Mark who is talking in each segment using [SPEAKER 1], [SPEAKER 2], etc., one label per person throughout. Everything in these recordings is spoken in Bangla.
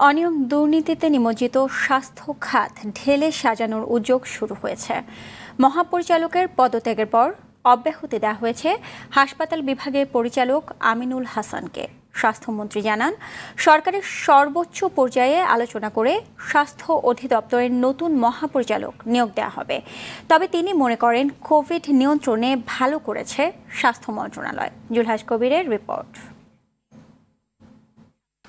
[SPEAKER 1] অনিয়ম দুর্নীতিতে নিমজ্জিত স্বাস্থ্য খাত ঢেলে সাজানোর উদ্যোগ শুরু হয়েছে। মহাপরিচালকের পদত্যাগের পর অব্যাহতি দেওয়া হয়েছে হাসপাতাল বিভাগের পরিচালক আমিনুল হাসানকে। স্বাস্থ্যমন্ত্রী জানান, সরকারের সর্বোচ্চ পর্যায়ে আলোচনা করে স্বাস্থ্য অধিদপ্তরের নতুন মহাপরিচালক নিয়োগ দেওয়া হবে। তবে তিনি মনে করেন কোভিড নিয়ন্ত্রণে ভালো করেছে স্বাস্থ্য মন্ত্রণালয়। জুলহাস কবিরের রিপোর্ট।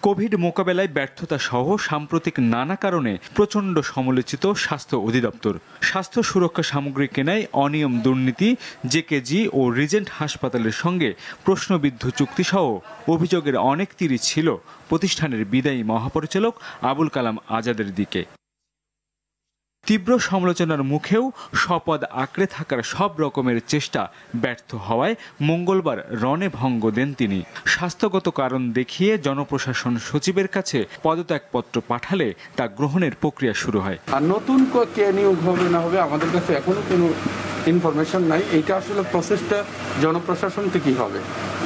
[SPEAKER 2] কোভিড মোকাবেলায় ব্যর্থতা সহ সাম্প্রতিক নানা কারণে প্রচণ্ড সমালোচিত স্বাস্থ্য অধিদপ্তর। স্বাস্থ্য সুরক্ষা সামগ্রী কেনায় অনিয়ম দুর্নীতি, জেকেজি ও রিজেন্ট হাসপাতালের সঙ্গে প্রশ্নবিদ্ধ চুক্তি সহ অভিযোগের অনেক তিরই ছিল প্রতিষ্ঠানের বিদায়ী মহাপরিচালক আবুল কালাম আজাদের দিকে। তীব্র সমালোচনার মুখেও শপথ আঁকড়ে থাকার সব রকমের চেষ্টা ব্যর্থ হওয়ায় মঙ্গলবার রণে ভঙ্গ দেন তিনি। স্বাস্থ্যগত কারণ দেখিয়ে জনপ্রশাসন সচিবের কাছে পদত্যাগপত্র পাঠালে তা গ্রহণের প্রক্রিয়া শুরু হয়।
[SPEAKER 3] আর নতুন কে নিয়োগ হবে না হবে আমাদের কাছে এখনো কোনো ইনফরমেশন নাই। এইটা আসলে প্রসেসটা জনপ্রশাসন থেকেই হবে,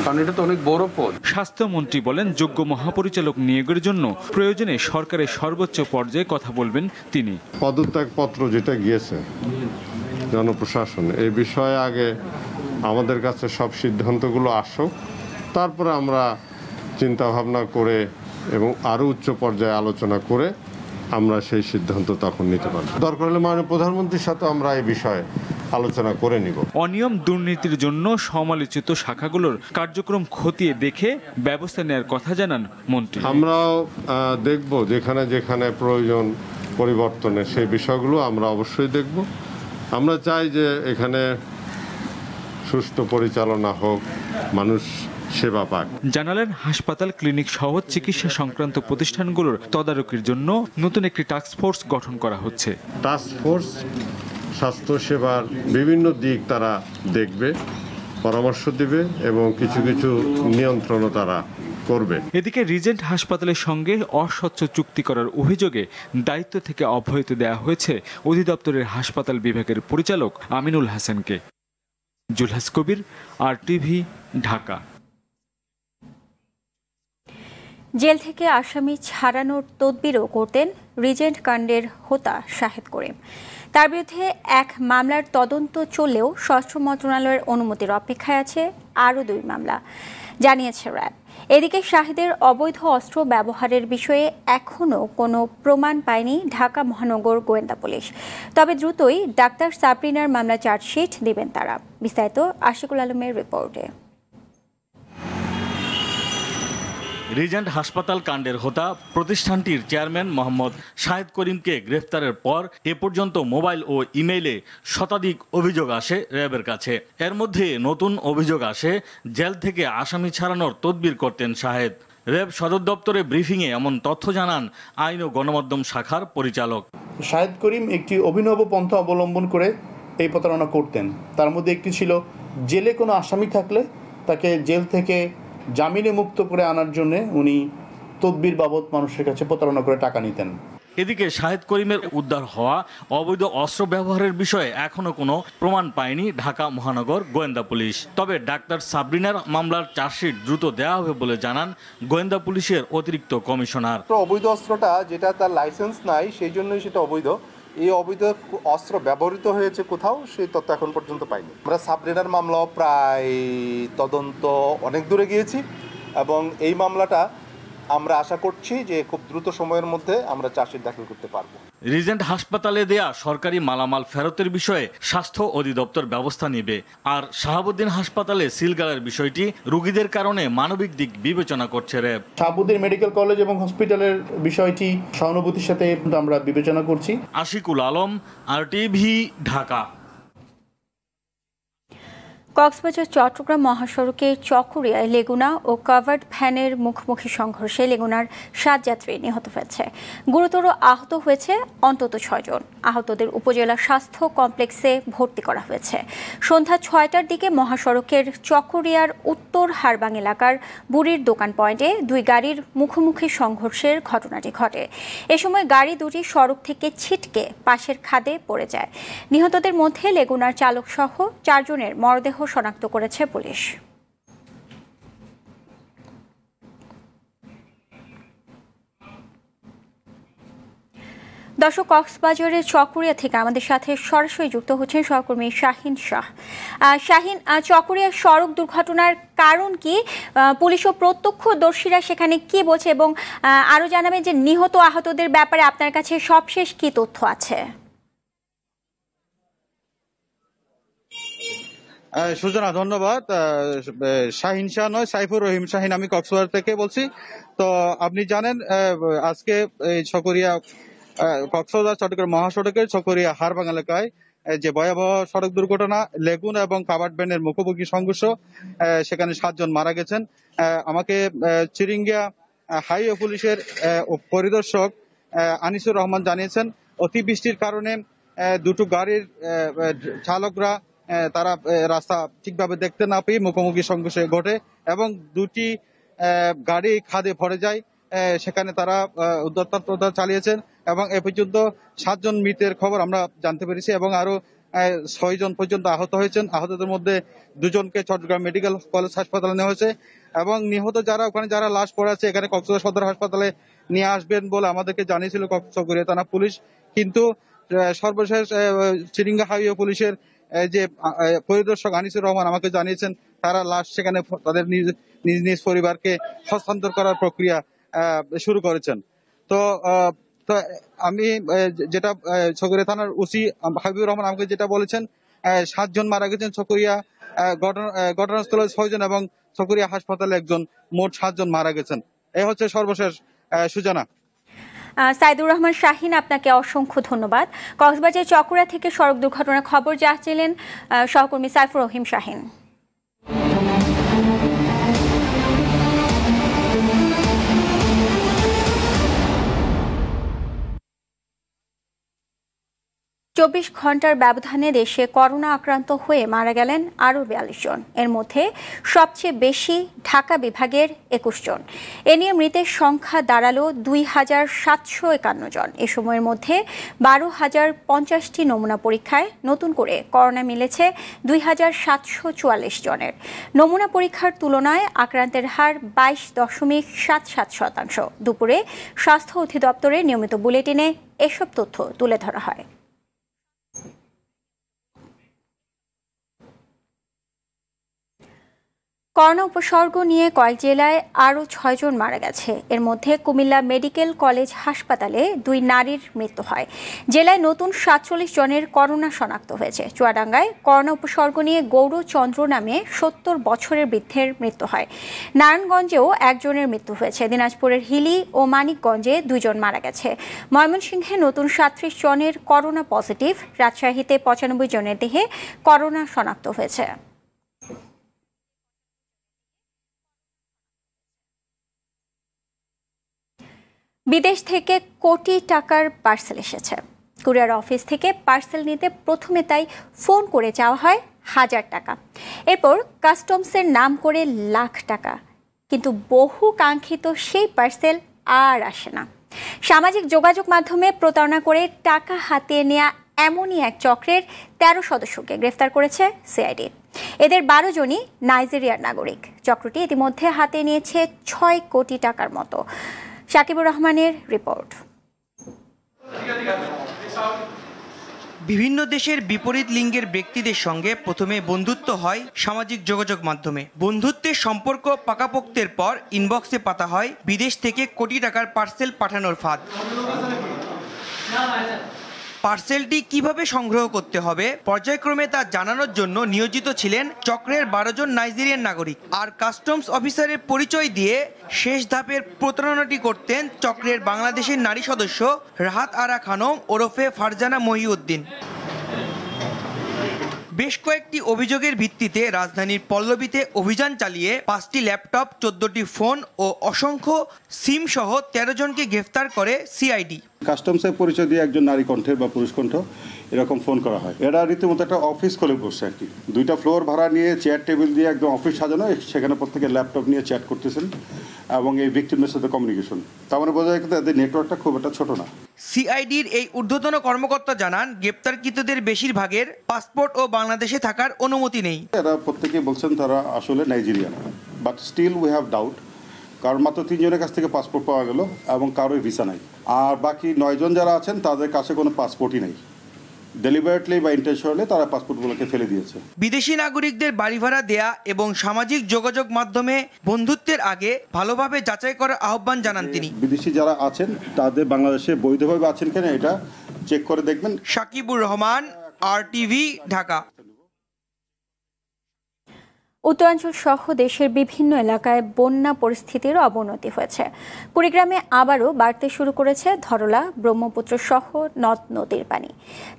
[SPEAKER 3] কারণ এটা তো অনেক বড় পদ।
[SPEAKER 2] স্বাস্থ্যমন্ত্রী বলেন, যোগ্য মহাপরিচালক নিয়োগের জন্য প্রয়োজনে সরকারের সর্বোচ্চ পর্যায়ে কথা বলবেন তিনি।
[SPEAKER 4] পদত্যাগপত্র যেটা গিয়েছে জনপ্রশাসন, এই বিষয়ে আগে আমাদের কাছে সব সিদ্ধান্তগুলো আসুক, তারপরে আমরা চিন্তা ভাবনা করে এবং আরও উচ্চ পর্যায়ে আলোচনা করে আমরা সেই সিদ্ধান্ত তখন নিতে পারব। দরকার হলে মাননীয় প্রধানমন্ত্রীর সাথে আমরা এই বিষয়ে আলোচনা করে নিব।
[SPEAKER 2] অনিয়ম দুর্নীতির জন্য সমালোচিত শাখাগুলোর কার্যক্রম খতিয়ে দেখে ব্যবস্থা নেওয়ার কথা জানান মন্ত্রী।
[SPEAKER 4] আমরাও দেখব যেখানে যেখানে প্রয়োজন পরিবর্তনের সেই বিষয়গুলো আমরা অবশ্যই দেখব। আমরা চাই যে এখানে সুষ্ঠু পরিচালনা হোক, মানুষ সেবা পাক।
[SPEAKER 2] জানালেন, হাসপাতাল, ক্লিনিক সহ চিকিৎসা সংক্রান্ত প্রতিষ্ঠানগুলোর তদারকির জন্য নতুন একটি টাস্কফোর্স গঠন করা হচ্ছে।
[SPEAKER 4] টাস্কফোর্স স্বাস্থ্য সেবার বিভিন্ন দিক তারা দেখবে, পরামর্শ দিবে এবং কিছু কিছু নিয়ন্ত্রণও তারা করবে।
[SPEAKER 2] এদিকে রিজেন্ট হাসপাতালের সঙ্গে অস্বচ্ছ চুক্তি করার অভিযোগে দায়িত্ব থেকে অব্যাহতি দেওয়া হয়েছে অধিদপ্তরের হাসপাতাল বিভাগের পরিচালক আমিনুল হাসানকে। জুলহাস কবির, RTV, ঢাকা।
[SPEAKER 1] জেল থেকে আসামি ছাড়ানোর তদবিরও করতেন রিজেন্ট কাণ্ডের হোতা শাহেদ করিম। তার বিরুদ্ধে এক মামলার তদন্ত চললেও স্বরাষ্ট্র মন্ত্রণালয়ের অনুমতির অপেক্ষায় আছে আরও 2 মামলা, জানিয়েছে র্যাব। এদিকে শাহেদের অবৈধ অস্ত্র ব্যবহারের বিষয়ে এখনও কোনো প্রমাণ পায়নি ঢাকা মহানগর গোয়েন্দা পুলিশ। তবে দ্রুতই ডাক্তার সাবরিনার মামলা চার্জশিট দেবেন তারা। বিস্তারিত আশিকুল আলমের রিপোর্টে।
[SPEAKER 5] রিজেন্ট হাসপাতাল কাণ্ডের হোতা প্রতিষ্ঠানটির চেয়ারম্যান মোহাম্মদ শাহেদ করিমকে গ্রেফতারের পর এ পর্যন্ত মোবাইল ও ইমেইলে শতাধিক অভিযোগ আসে র্যাবের কাছে। এর মধ্যে নতুন অভিযোগ আসে জেল থেকে আসামি ছাড়ানোর তদবির করতেন শাহেদ। র্যাব সদর দপ্তরে ব্রিফিংয়ে এমন তথ্য জানান আইন ও গণমাধ্যম শাখার পরিচালক।
[SPEAKER 6] শাহেদ করিম একটি অভিনব পন্থা অবলম্বন করে এই প্রতারণা করতেন। তার মধ্যে একটি ছিল জেলে কোনো আসামি থাকলে তাকে জেল থেকে জামিনে মুক্ত করে আনার জন্য উনি তদবির বাবদ মানুষের কাছে প্রতারণা করে টাকা নিতেন।
[SPEAKER 5] এদিকে শাহেদ করিমের উদ্ধার হওয়া অবৈধ অস্ত্র ব্যবহারের বিষয়ে এখনো কোনো প্রমাণ পায়নি ঢাকা মহানগর গোয়েন্দা পুলিশ। তবে ডাক্তার সাবরিনার মামলার চার্জশিট দ্রুত দেওয়া হবে বলে জানান গোয়েন্দা পুলিশের অতিরিক্ত কমিশনার।
[SPEAKER 7] অবৈধ অস্ত্রটা যেটা তার লাইসেন্স নাই, সেই জন্যই সেটা অবৈধ। এই অবৈধ অস্ত্র ব্যবহৃত হয়েছে কোথাও, সেই তথ্য এখন পর্যন্ত পাইনি। আমরা সাবরিনার মামলাও প্রায় তদন্ত অনেক দূরে গিয়েছি এবং এই মামলাটা আমরা আশা করছি যে খুব দ্রুত সময়ের মধ্যে আমরা চার্জশিট দাখিল করতে পারবো।
[SPEAKER 5] রিজেন্ট হাসপাতালে দেয়া সরকারি মালামাল ফেরতের বিষয়ে স্বাস্থ্য অধিদপ্তর ব্যবস্থা নেবে। আর শাহাবুদ্দিন হাসপাতালে সিলগালার বিষয়টি রোগীদের কারণে মানবিক দিক বিবেচনা করছে র্যাব।
[SPEAKER 6] শাহাবুদ্দিন মেডিকেল কলেজ এবং হসপিটালের বিষয়টি সহানুভূতির সাথে আমরা বিবেচনা করছি।
[SPEAKER 5] আশিকুল আলম, RTV, ঢাকা।
[SPEAKER 1] কক্সবাজার চট্টগ্রাম মহাসড়কে চকরিয়ায় লেগুনা ও কাভার্ড ভ্যানের মুখোমুখি সংঘর্ষে লেগুনার 7 যাত্রী নিহত হয়েছে। গুরুতর আহত হয়েছে অন্তত 6 জন। আহতদের উপজেলা স্বাস্থ্য কমপ্লেক্সে ভর্তি করা হয়েছে। সন্ধ্যা 6টার দিকে মহাসড়কের চকরিয়ার উত্তর হারবাং এলাকার বুড়ির দোকান পয়েন্টে 2 গাড়ির মুখোমুখি সংঘর্ষের ঘটনাটি ঘটে। এ সময় গাড়ি দুটি সড়ক থেকে ছিটকে পাশের খাদে পড়ে যায়। নিহতদের মধ্যে লেগুনার চালক সহ 4 জনের মরদেহ শনাক্ত করেছে পুলিশ। দর্শক, কক্সবাজারের চকরিয়া থেকে আমাদের সাথে সরাসরি যুক্ত হচ্ছেন সহকর্মী শাহিন শাহ। শাহিন, চকরিয়া সড়ক দুর্ঘটনার কারণ কি, পুলিশ ও প্রত্যক্ষদর্শীরা সেখানে কি বলছে, এবং আরো জানাবেন যে নিহত আহতদের ব্যাপারে আপনার কাছে সবশেষ কি তথ্য আছে?
[SPEAKER 8] সুজনা, ধন্যবাদ। শাহিন শাহ নয়, সাইফুর রহিম শাহিন, আমি কক্সবাজার থেকে বলছি। তো আপনি জানেন আজকে ছকরিয়া কক্সবাজার চট্টগ্রাম মহাসড়কের ছকরিয়া হারবাং এলাকায় যে ভয়াবহ সড়ক দুর্ঘটনা, লেগুন এবং কাভার্ড ভ্যানের মুখোমুখি সংঘর্ষ, সেখানে 7 জন মারা গেছেন। আমাকে চিরিঙ্গিয়া হাইওয়ে পুলিশের পরিদর্শক আনিসুর রহমান জানিয়েছেন অতিবৃষ্টির কারণে দুটো গাড়ির চালকরা তারা রাস্তা ঠিকভাবে দেখতে না পেয়ে মুখোমুখি সংঘর্ষ ঘটে এবং দুটি গাড়ি খাদে পড়ে যায়। সেখানে তারা উদ্ধার তৎপরতা চালিয়েছেন এবং এ পর্যন্ত 7 জন মৃতের খবর আমরা জানতে পেরেছি এবং আরো 6 জন পর্যন্ত আহত হয়েছেন। আহতদের মধ্যে 2 জনকে চট্টগ্রাম মেডিকেল কলেজ হাসপাতালে নেওয়া হয়েছে এবং নিহত যারা লাশ পড়ে আছে এখানে কক্সবাজার সদর হাসপাতালে নিয়ে আসবেন বলে আমাদেরকে জানিয়েছিল চকরিয়া থানা পুলিশ। কিন্তু সর্বশেষ চিরিঙ্গা হাইওয়ে পুলিশের যে পরিদর্শক আনিসুর রহমান আমাকে জানিয়েছেন তারা লাশ সেখানে তাদের নিজ নিজ পরিবারকে হস্তান্তর করার প্রক্রিয়া শুরু করেছেন। তো আমি যেটা ছকরিয়া থানার ওসি হাবিবুর রহমান আমাকে যেটা বলেছেন 7 জন মারা গেছেন ছকরিয়া ঘটনাস্থলে 6 জন এবং ছকরিয়া হাসপাতালে 1 জন, মোট 7 জন মারা গেছেন। এই হচ্ছে সর্বশেষ সূচনা।
[SPEAKER 1] সাইদুর রহমান শাহিন, আপনাকে অসংখ্য ধন্যবাদ। কক্সবাজার চকরিয়া থেকে সড়ক দুর্ঘটনার খবর জানাচ্ছিলেন সহকর্মী সাইফুর রহিম শাহিন। 24 ঘন্টার ব্যবধানে দেশে করোনা আক্রান্ত হয়ে মারা গেলেন আরও 42 জন। এর মধ্যে সবচেয়ে বেশি ঢাকা বিভাগের 21 জন। এ নিয়ে মৃতের সংখ্যা দাঁড়ালো 2751 জন। এ সময়ের মধ্যে 12,050টি নমুনা পরীক্ষায় নতুন করে করোনা মিলেছে 2744 জনের। নমুনা পরীক্ষার তুলনায় আক্রান্তের হার 22.77%। দুপুরে স্বাস্থ্য অধিদপ্তরের নিয়মিত বুলেটিনে এসব তথ্য তুলে ধরা হয়। করোনা উপসর্গ নিয়ে কয়েক জেলায় আরও 6 জন মারা গেছে। এর মধ্যে কুমিল্লা মেডিকেল কলেজ হাসপাতালে 2 নারীর মৃত্যু হয়। জেলায় নতুন 47 জনের করোনা শনাক্ত হয়েছে। চুয়াডাঙ্গায় করোনা উপসর্গ নিয়ে গৌরচন্দ্র নামে 70 বছরের বৃদ্ধের মৃত্যু হয়। নারায়ণগঞ্জেও 1 জনের মৃত্যু হয়েছে। দিনাজপুরের হিলি ও মানিকগঞ্জে 2 জন মারা গেছে। ময়মনসিংহে নতুন 37 জনের করোনা পজিটিভ। রাজশাহীতে 95 জনের দেহে করোনা শনাক্ত হয়েছে। বিদেশ থেকে কোটি টাকার পার্সেল এসেছে। কুরিয়ার অফিস থেকে পার্সেল নিতে প্রথমে তাই ফোন করে চাওয়া হয় 1000 টাকা, এরপর কাস্টমসের নাম করে লাখ টাকা, কিন্তু বহু কাঙ্ক্ষিত সেই পার্সেল আর আসে না। সামাজিক যোগাযোগ মাধ্যমে প্রতারণা করে টাকা হাতিয়ে নেওয়া এমনই এক চক্রের 13 সদস্যকে গ্রেফতার করেছে সিআইডি। এদের 12 জনই নাইজেরিয়ার নাগরিক। চক্রটি ইতিমধ্যে হাতে নিয়েছে 6 কোটি টাকার মতো। শাকিবুর রহমানের রিপোর্ট।
[SPEAKER 9] বিভিন্ন দেশের বিপরীত লিঙ্গের ব্যক্তিদের সঙ্গে প্রথমে বন্ধুত্ব হয় সামাজিক যোগাযোগ মাধ্যমে। বন্ধুত্বের সম্পর্ক পাকাপোক্তের পর ইনবক্সে পাতা হয় বিদেশ থেকে কোটি টাকার পার্সেল পাঠানোর ফাঁদ। পার্সেলটি কিভাবে সংগ্রহ করতে হবে পর্যায়ক্রমে তা জানানোর জন্য নিয়োজিত ছিলেন চক্রের 12 জন নাইজেরিয়ান নাগরিক। আর কাস্টমস অফিসারের পরিচয় দিয়ে শেষ ধাপের প্রতারণাটি করতেন চক্রের বাংলাদেশের নারী সদস্য রাহাত আরা খানম ওরফে ফারজানা মহিউদ্দিন। বেশ কয়েকটি অভিযোগের ভিত্তিতে রাজধানীর পল্লবীতে অভিযান চালিয়ে 5টি ল্যাপটপ, 14টি ফোন ও অসংখ্য সিম সহ 13 জনকে গ্রেফতার করে সিআইডি।
[SPEAKER 10] কাস্টমসের পরিচয় দিয়ে একজন নারী কণ্ঠের বা পুরুষ কণ্ঠ এরকম ফোন করা হয়। এরা রীতিমতো একটা অফিস খুলে বসছে আর কি। 2টা ফ্লোর ভাড়া নিয়ে চেয়ার টেবিল দিয়ে একদম অফিস সাজানো, সেখানে প্রত্যেকে ল্যাপটপ নিয়ে চ্যাট করতেছেন এবং এই ভিকটিমের সাথে কমিউনিকেশন। তার মানে বোঝা যায় কিন্তু এদের নেটওয়ার্কটা খুব একটা ছোট না।
[SPEAKER 9] সিআইডির এই ঊর্ধ্বতন কর্মকর্তা জানান গ্রেপ্তারকৃতদের বেশিরভাগের পাসপোর্ট ও বাংলাদেশে থাকার অনুমতি নেই।
[SPEAKER 10] এরা প্রত্যেকেই বলছেন তারা আসলে Nigerian, but still we have doubt কারণ মাত্র 3 জনের কাছ থেকে পাসপোর্ট পাওয়া গেল এবং কারোর ভিসা নাই। আর বাকি 9 জন যারা আছেন তাদের কাছে কোনো পাসপোর্টই নেই। ডেলিবারেটলি বা ইন্টেনশনালি তারা পাসপোর্টগুলোকে ফেলে দিয়েছে।
[SPEAKER 9] বিদেশি নাগরিকদের বাড়ি ভাড়া দেয়া এবং সামাজিক যোগাযোগ মাধ্যমে বন্ধুত্বের আগে ভালোভাবে যাচাই করার আহ্বান জানান তিনি।
[SPEAKER 10] বিদেশি যারা আছেন তাদের বাংলাদেশে বৈধভাবে আছেন কিনা এটা চেক করে দেখবেন।
[SPEAKER 9] সাকিবুর রহমান, RTV, ঢাকা।
[SPEAKER 1] উত্তরাঞ্চল সহ দেশের বিভিন্ন এলাকায় বন্যা পরিস্থিতির অবনতি হয়েছে। কুড়িগ্রামে আবারও বাড়তে শুরু করেছে ধরলা, ব্রহ্মপুত্র সহ নদ নদীর পানি।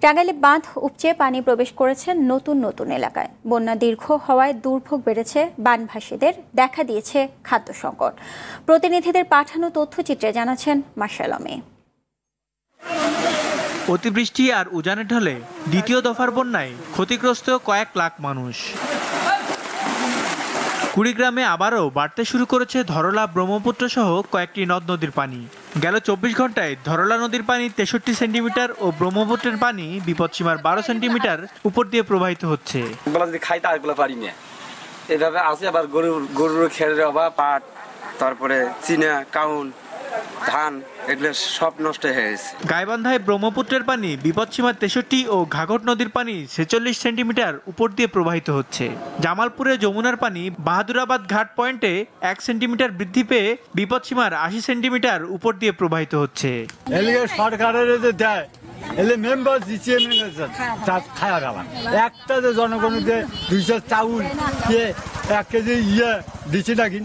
[SPEAKER 1] টাঙ্গাইলে বাঁধ উপচে পানি প্রবেশ করেছে নতুন নতুন এলাকায়। বন্যা দীর্ঘ হওয়ায় দুর্ভোগ বেড়েছে বানভাসীদের, দেখা দিয়েছে খাদ্য সংকট। প্রতিনিধিদের পাঠানো তথ্যচিত্রে জানাচ্ছেন মার্শাল আলমী।
[SPEAKER 11] অতিবৃষ্টি আর উজানের ঢলে দ্বিতীয় দফার বন্যায় ক্ষতিগ্রস্ত কয়েক লাখ মানুষ। কুড়িগ্রামে আবারও বাড়তে শুরু করেছে ধরলা, ব্রহ্মপুত্র সহ কয়েকটি নদ নদীর পানি। গেল 24 ঘন্টায় ধরলা নদীর পানি 63 সেন্টিমিটার ও ব্রহ্মপুত্রের পানি বিপদসীমার 12 সেন্টিমিটার উপর দিয়ে প্রবাহিত হচ্ছে।
[SPEAKER 12] এভাবে আছে আবার গরুর খেরের অভাব, পাট, তারপরে চিনা, কাউন, ধান, এগুলো সব নষ্ট হয়ে গেছে।
[SPEAKER 11] গাইবান্ধায় ব্রহ্মপুত্রের পানি বিপদসীমা 63 ও ঘাঘট নদীর পানি 46 সেন্টিমিটার উপর দিয়ে প্রবাহিত হচ্ছে। জামালপুরে যমুনার পানি বাহাদুরাবাদ ঘাট পয়েন্টে 1 সেন্টিমিটার বৃদ্ধি পেয়ে বিপদসীমার 80 সেন্টিমিটার উপর দিয়ে প্রবাহিত হচ্ছে।
[SPEAKER 13] সরকারের যে দেয় এলে মেম্বার দিচ্ছে খায়া খাওয়া একটা যে জনগণের 200 চাউল 1 কেজি দিচ্ছে নাকি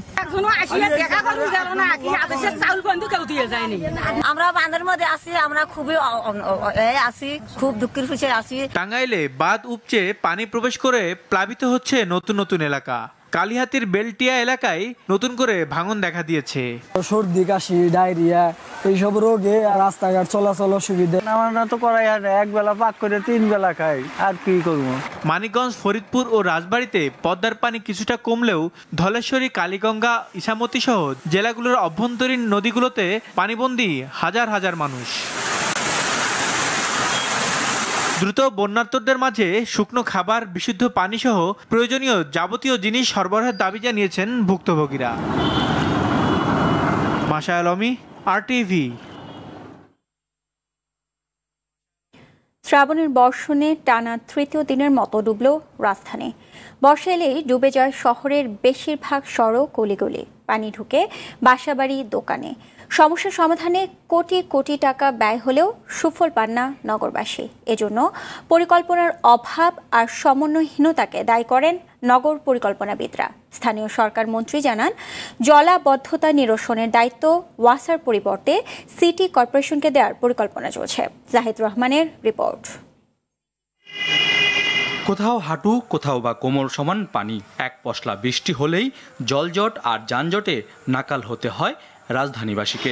[SPEAKER 14] আমরা বাঁধের মধ্যে আছি, আমরা খুবই আছি, খুব দুঃখের খুশি আছি।
[SPEAKER 11] টাঙ্গাইলে বাঁধ উপচে পানি প্রবেশ করে প্লাবিত হচ্ছে নতুন নতুন এলাকা। কালিহাতির বেলটিয়া এলাকায় নতুন করে ভাঙন দেখা দিয়েছে।
[SPEAKER 15] সর্দি, কাশি, ডায়রিয়া এইসব রোগে রাস্তাঘাট চলাচল অসুবিধা। আমরা তো করাই এক বেলা পাক করে 3 বেলা খাই, আর কি করব।
[SPEAKER 11] মানিকগঞ্জ, ফরিদপুর ও রাজবাড়ীতে পদ্মার পানি কিছুটা কমলেও ধলেশ্বরী, কালীগঙ্গা, ইসামতি সহ জেলাগুলোর অভ্যন্তরীণ নদীগুলোতে পানিবন্দী হাজার হাজার মানুষ। দ্রুত বন্যার্তদের মাঝে শুকনো খাবার, বিশুদ্ধ পানি সহ প্রয়োজনীয় যাবতীয় জিনিস সরবরাহের দাবি জানিয়েছেন ভুক্তভোগীরা। মার্শাল আলমী, RTV।
[SPEAKER 1] শ্রাবণের বর্ষণে টানা তৃতীয় দিনের মতো ডুবল রাজধানী। বর্ষা এলেই ডুবে যায় শহরের বেশিরভাগ সড়ক, গলিগলি। পানি ঢুকে বাসাবাড়ি, দোকানে। সমস্যা সমাধানে কোটি কোটি টাকা ব্যয় হলেও সুফল পান না নগরবাসী। এজন্য পরিকল্পনার অভাব আর সমন্বয়হীনতাকে দায়ী করেন নগর পরিকল্পনাবিদরা। স্থানীয় সরকার মন্ত্রী জানান, জলাবদ্ধতা নিরসনের দায়িত্ব ওয়াসার পরিবর্তে সিটি কর্পোরেশনকে দেওয়ার পরিকল্পনা চলছে। জাহিদ রহমানের রিপোর্ট।
[SPEAKER 16] কোথাও হাঁটু, কোথাও বা কোমর সমান পানি। এক পশলা বৃষ্টি হলেই জলজট আর যানজটে নাকাল হতে হয় রাজধানীবাসীকে।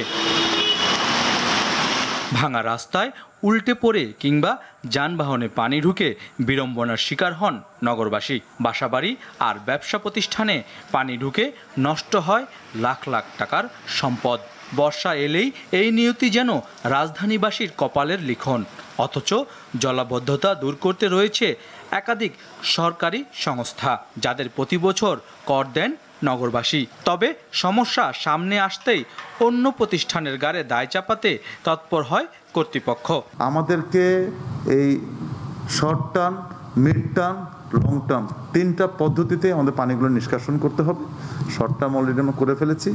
[SPEAKER 16] ভাঙা রাস্তায় উল্টে পড়ে কিংবা যানবাহনে পানি ঢুকে বিড়ম্বনার শিকার হন নগরবাসী। বাসাবাড়ি আর ব্যবসা প্রতিষ্ঠানে পানি ঢুকে নষ্ট হয় লাখ লাখ টাকার সম্পদ। বর্ষা এলেই এই নিয়তি যেন রাজধানীবাসীর কপালের লিখন। অথচ জলাবদ্ধতা দূর করতে রয়েছে একাধিক সরকারি সংস্থা, যাদের প্রতি বছর কর দেন নগরবাসী। তবে সমস্যা সামনে আসতেই অন্য প্রতিষ্ঠানের গাড়ে দায় চাপাতে তৎপর হয় কর্তৃপক্ষ।
[SPEAKER 17] আমাদেরকে এই short term, mid term, long term 3টা পদ্ধতিতে আমাদের পানিগুলো নিষ্কাশন করতে হবে। শর্ট টার্ম অলরেডি আমরা করে ফেলেছি,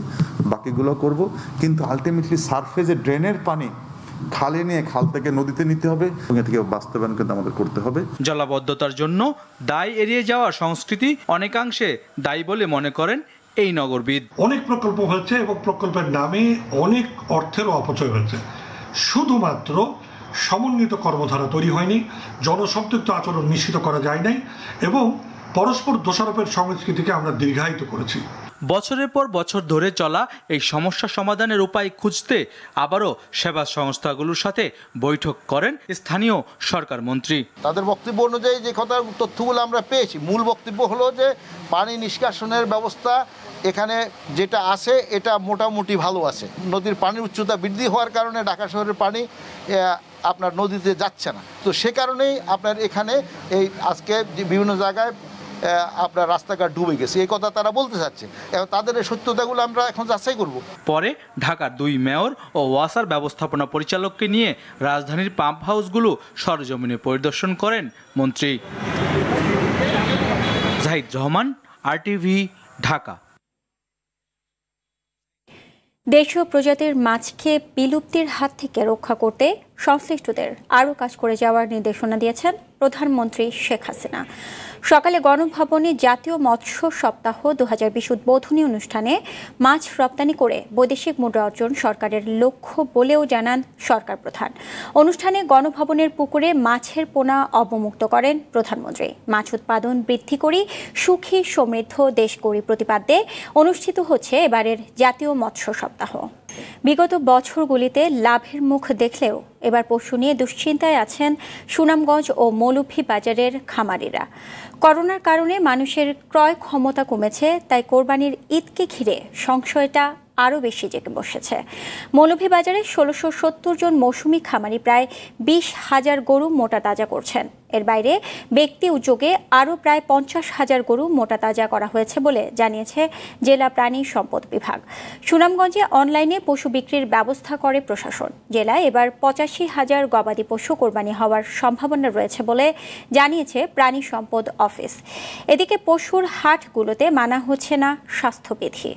[SPEAKER 17] বাকিগুলো করব। কিন্তু আলটিমেটলি সারফেসে ড্রেনের পানি খালে নিয়ে খাল থেকে নদীতে নিতে হবে এবং এটাকে বাস্তবায়ন কিন্তু আমাদের করতে হবে।
[SPEAKER 16] জলাবদ্ধতার জন্য দায় এড়িয়ে যাওয়ার সংস্কৃতি অনেকাংশে দায়ী বলে মনে করেন এই নগরবিদ।
[SPEAKER 18] অনেক প্রকল্প হয়েছে এবং প্রকল্পের নামে অনেক অর্থেরও অপচয় হয়েছে। শুধুমাত্র সমন্বিত কর্মধারা তৈরি হয়নি, জনসম্পৃক্ত আচরণ নিশ্চিত করা যায় নাই এবং পরস্পর দোষারোপের সংস্কৃতিকে আমরা দীর্ঘায়িত করেছি।
[SPEAKER 16] বছরের পর বছর ধরে চলা এই সমস্যা সমাধানের উপায় খুঁজতে আবারও সেবা সংস্থাগুলোর সাথে বৈঠক করেন স্থানীয় সরকার মন্ত্রী।
[SPEAKER 19] তাদের বক্তব্য অনুযায়ী যে কথা তথ্যগুলো আমরা পেয়েছি, মূল বক্তব্য হলো যে পানি নিষ্কাশনের ব্যবস্থা এখানে যেটা আছে এটা মোটামুটি ভালো আছে। নদীর পানির উচ্চতা বৃদ্ধি হওয়ার কারণে ঢাকা শহরের পানি আপনার নদীতে যাচ্ছে না। তো সে কারণেই আপনার এখানে এই আজকে বিভিন্ন জায়গায় আপনার রাস্তাঘাট ডুবে গেছে, এই কথা তারা বলতে চাচ্ছে। এবং তাদের এই সত্যতাগুলো আমরা এখন যাচাই করব।
[SPEAKER 16] পরে ঢাকার 2 মেয়র ও ওয়াসার ব্যবস্থাপনা পরিচালককে নিয়ে রাজধানীর পাম্প হাউসগুলো সরজমিনে পরিদর্শন করেন মন্ত্রী। জাহিদ রহমান, RTV, ঢাকা।
[SPEAKER 1] দেশীয় প্রজাতির মাছকে বিলুপ্তির হাত থেকে রক্ষা করতে সংশ্লিষ্টদের আরও কাজ করে যাওয়ার নির্দেশনা দিয়েছেন প্রধানমন্ত্রী শেখ হাসিনা। সকালে গণভবনে জাতীয় মৎস্য সপ্তাহ 2020 উদ্বোধনী অনুষ্ঠানে মাছ রপ্তানি করে বৈদেশিক মুদ্রা অর্জন সরকারের লক্ষ্য বলেও জানান সরকার প্রধান। অনুষ্ঠানে গণভবনের পুকুরে মাছের পোনা অবমুক্ত করেন প্রধানমন্ত্রী। মাছ উৎপাদন বৃদ্ধি করি, সুখী সমৃদ্ধ দেশ গড়ি প্রতিপাদ্যে অনুষ্ঠিত হচ্ছে এবারের জাতীয় মৎস্য সপ্তাহ। বিগত বছরগুলিতে লাভের মুখ দেখলেও এবার পশু নিয়ে দুশ্চিন্তায় আছেন সুনামগঞ্জ ও মৌলভীবাজারের খামারিরা। করোনার কারণে মানুষের ক্রয় ক্ষমতা কমেছে, তাই কোরবানির ঈদকে ঘিরে সংশয়টা আরও বেশি জেগে বসেছে। মৌলভীবাজারে 1670 জন মৌসুমি খামারি প্রায় 20,000 গরু মোটা তাজা করছেন। এর বাইরে ব্যক্তি উদ্যোগে আরও প্রায় 50,000 গরু মোটা তাজা করা হয়েছে বলে জানিয়েছে জেলা প্রাণী সম্পদ বিভাগ। সুনামগঞ্জে অনলাইনে পশু বিক্রির ব্যবস্থা করে প্রশাসন। জেলায় এবার 85,000 গবাদি পশু কোরবানি হওয়ার সম্ভাবনা রয়েছে বলে জানিয়েছে প্রাণী সম্পদ অফিস। এদিকে পশুর হাটগুলোতে মানা হচ্ছে না স্বাস্থ্যবিধি।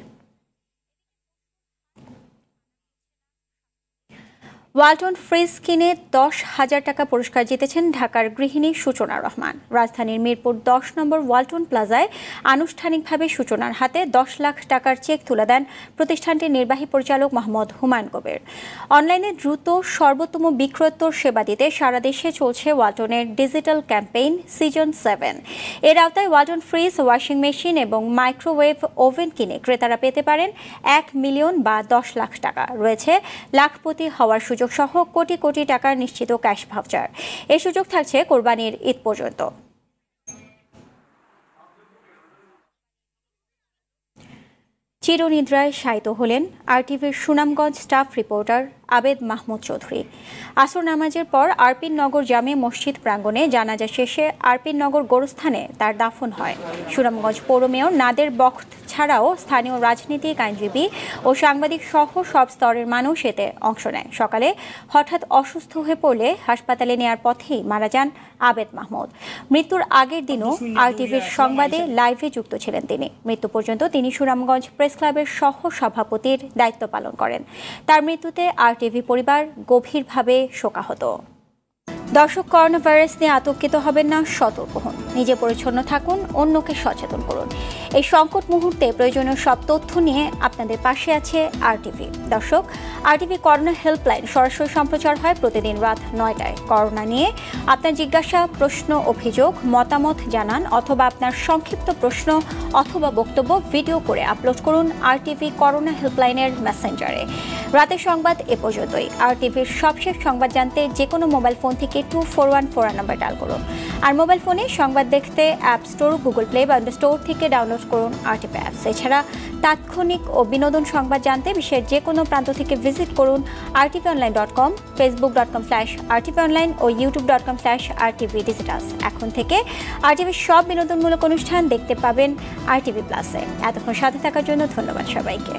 [SPEAKER 1] ওয়ালটন ফ্রিজ কিনে 10,000 টাকা পুরস্কার জিতেছেন ঢাকার গৃহিণী সূচনা রহমান। রাজধানীর মিরপুর 10 নম্বর ওয়ালটন প্লাজায় আনুষ্ঠানিকভাবে সূচনার হাতে 10 লাখ টাকার চেক তুলে দেন প্রতিষ্ঠানটির নির্বাহী পরিচালক মোহাম্মদ হুমায়ুন কবির। অনলাইনে দ্রুত সর্বোত্তম বিক্রয়োত্তর সেবা দিতে সারা দেশে চলছে ওয়ালটনের ডিজিটাল ক্যাম্পেইন সিজন 7। এর আওতায় ওয়ালটন ফ্রিজ, ওয়াশিং মেশিন এবং মাইক্রোওয়েভ ওভেন কিনে ক্রেতারা পেতে পারেন 1 মিলিয়ন বা 10 লাখ টাকা। রয়েছে লাখপতি হওয়ার সুযোগ সহ কোটি কোটি টাকার নিশ্চিত ক্যাশ ভাউচার। এই সুযোগ থাকছে কোরবানির ঈদ পর্যন্ত। চিরনিদ্রায় শায়িত হলেন RTVর সুনামগঞ্জ স্টাফ রিপোর্টার আবেদ মাহমুদ চৌধুরী। আসর নামাজের পর আরপিন নগর জামে মসজিদ প্রাঙ্গণে জানাজা শেষে আরপিন নগর গোরস্থানে তার দাফন হয়। সুনামগঞ্জ পৌর মেয়র নাদের বখত ছাড়াও স্থানীয় রাজনীতিক, আইনজীবী ও সাংবাদিক সহ সব স্তরের মানুষ এতে অংশ নেয়। সকালে হঠাৎ অসুস্থ হয়ে পড়লে হাসপাতালে নেয়ার পথেই মারা যান আবেদ মাহমুদ। মৃত্যুর আগের দিনও RTVর সংবাদে লাইভে যুক্ত ছিলেন তিনি। মৃত্যু পর্যন্ত তিনি সুনামগঞ্জ প্রেস ক্লাবের সহ সভাপতির দায়িত্ব পালন করেন। তার মৃত্যুতে RTV পরিবার গভীরভাবে শোকাহত। দর্শক, করোনা ভাইরাস নিয়ে আতঙ্কিত হবেন না, সতর্ক হন। নিজে পরিচ্ছন্ন থাকুন, অন্যকে সচেতন করুন। এই সংকট মুহূর্তে প্রয়োজনীয় সব তথ্য নিয়ে আপনাদের পাশে আছে RTV। দর্শক, RTV করোনা হেল্পলাইন সরাসরি সম্প্রচার হয় প্রতিদিন রাত 9টায়। করোনা নিয়ে আপনার জিজ্ঞাসা, প্রশ্ন, অভিযোগ, মতামত জানান অথবা আপনার সংক্ষিপ্ত প্রশ্ন অথবা বক্তব্য ভিডিও করে আপলোড করুন RTV করোনা হেল্পলাইনের মেসেঞ্জারে। রাতের সংবাদ এ পর্যন্তই। RTVর সবশেষ সংবাদ জানতে যে কোনো মোবাইল ফোন থেকে 2414 নাম্বার ডায়াল করুন। আর মোবাইল ফোনে সংবাদ দেখতে অ্যাপ স্টোর, গুগল প্লে বা স্টোর থেকে ডাউনলোড করুন RTV অ্যাপস। এছাড়া তাৎক্ষণিক ও বিনোদন সংবাদ জানতে বিশ্বের যে কোনো প্রান্ত থেকে ভিজিট করুন rtvonline.com, facebook.com/rtvonline ও youtube.com/RTV Digitals। এখন থেকে RTVর সব বিনোদনমূলক অনুষ্ঠান দেখতে পাবেন RTV প্লাসে। এতক্ষণ সাথে থাকার জন্য ধন্যবাদ সবাইকে।